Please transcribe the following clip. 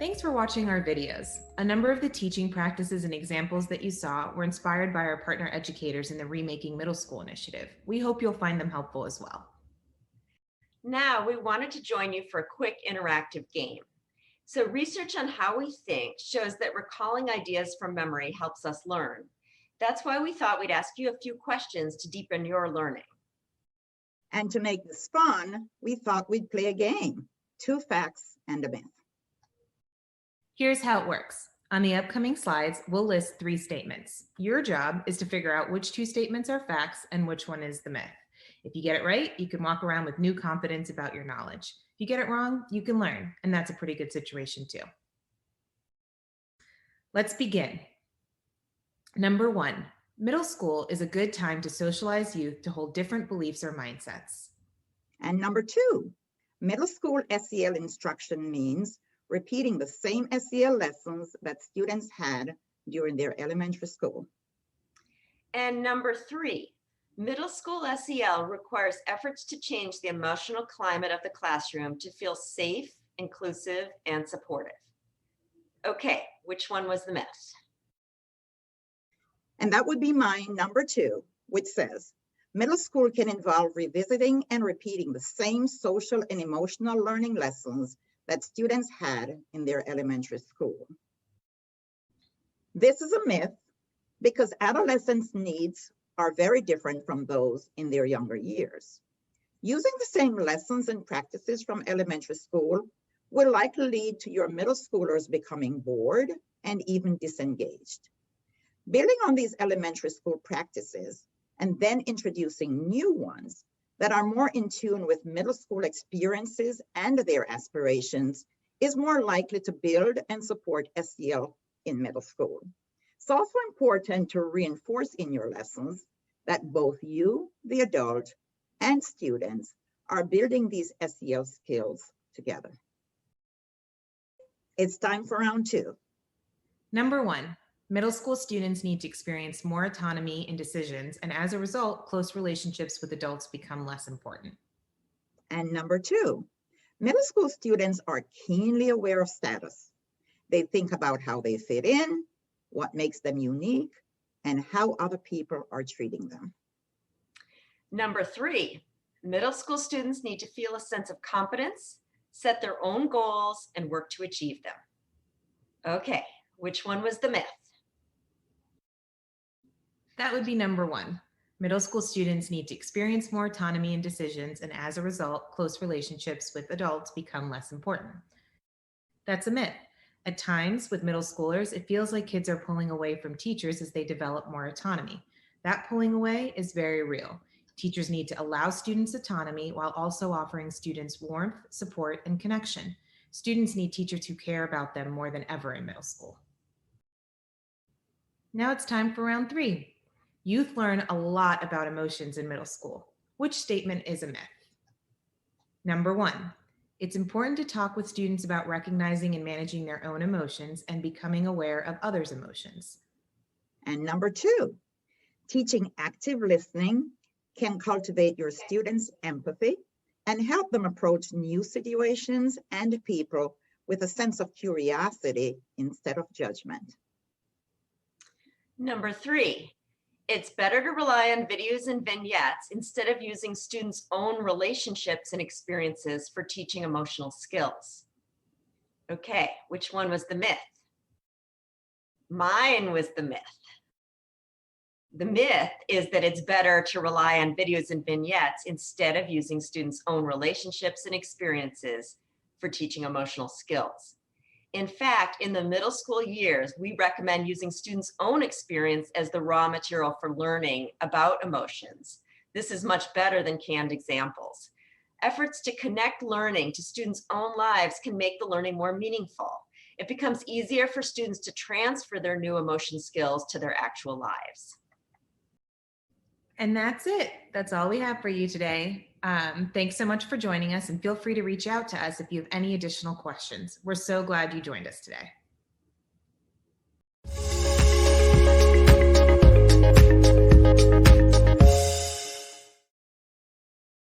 Thanks for watching our videos. A number of the teaching practices and examples that you saw were inspired by our partner educators in the Remaking Middle School initiative. We hope you'll find them helpful as well. Now, we wanted to join you for a quick interactive game. So research on how we think shows that recalling ideas from memory helps us learn. That's why we thought we'd ask you a few questions to deepen your learning. And to make this fun, we thought we'd play a game, 2 facts and a myth. Here's how it works. On the upcoming slides, we'll list 3 statements. Your job is to figure out which 2 statements are facts and which one is the myth. If you get it right, you can walk around with new confidence about your knowledge. If you get it wrong, you can learn, and that's a pretty good situation too. Let's begin. Number 1, middle school is a good time to socialize youth to hold different beliefs or mindsets. And number 2, middle school SEL instruction means repeating the same SEL lessons that students had during their elementary school. And number 3, middle school SEL requires efforts to change the emotional climate of the classroom to feel safe, inclusive, and supportive. Okay, which one was the myth? And that would be mine, number 2, which says, middle school can involve revisiting and repeating the same social and emotional learning lessons that students had in their elementary school. This is a myth because adolescents' needs are very different from those in their younger years. Using the same lessons and practices from elementary school will likely lead to your middle schoolers becoming bored and even disengaged. Building on these elementary school practices and then introducing new ones that are more in tune with middle school experiences and their aspirations is more likely to build and support SEL in middle school. It's also important to reinforce in your lessons that both you, the adult, and students are building these SEL skills together. It's time for round 2. Number 1, middle school students need to experience more autonomy in decisions, and as a result, close relationships with adults become less important. And number 2, middle school students are keenly aware of status. They think about how they fit in, what makes them unique, and how other people are treating them. Number 3, middle school students need to feel a sense of competence, set their own goals, and work to achieve them. Okay, which one was the myth? That would be number 1. Middle school students need to experience more autonomy in decisions, and as a result, close relationships with adults become less important. That's a myth. At times, with middle schoolers, it feels like kids are pulling away from teachers as they develop more autonomy. That pulling away is very real. Teachers need to allow students autonomy while also offering students warmth, support, and connection. Students need teachers who care about them more than ever in middle school. Now it's time for round 3. Youth learn a lot about emotions in middle school. Which statement is a myth? Number 1, it's important to talk with students about recognizing and managing their own emotions and becoming aware of others' emotions. And number 2, teaching active listening can cultivate your students' empathy and help them approach new situations and people with a sense of curiosity instead of judgment. Number 3, it's better to rely on videos and vignettes instead of using students' own relationships and experiences for teaching emotional skills. Okay, which one was the myth? Mine was the myth. The myth is that it's better to rely on videos and vignettes instead of using students' own relationships and experiences for teaching emotional skills. In fact, in the middle school years, we recommend using students' own experience as the raw material for learning about emotions. This is much better than canned examples. Efforts to connect learning to students' own lives can make the learning more meaningful. It becomes easier for students to transfer their new emotion skills to their actual lives. And that's it. That's all we have for you today. Thanks so much for joining us, and feel free to reach out to us if you have any additional questions. We're so glad you joined us today.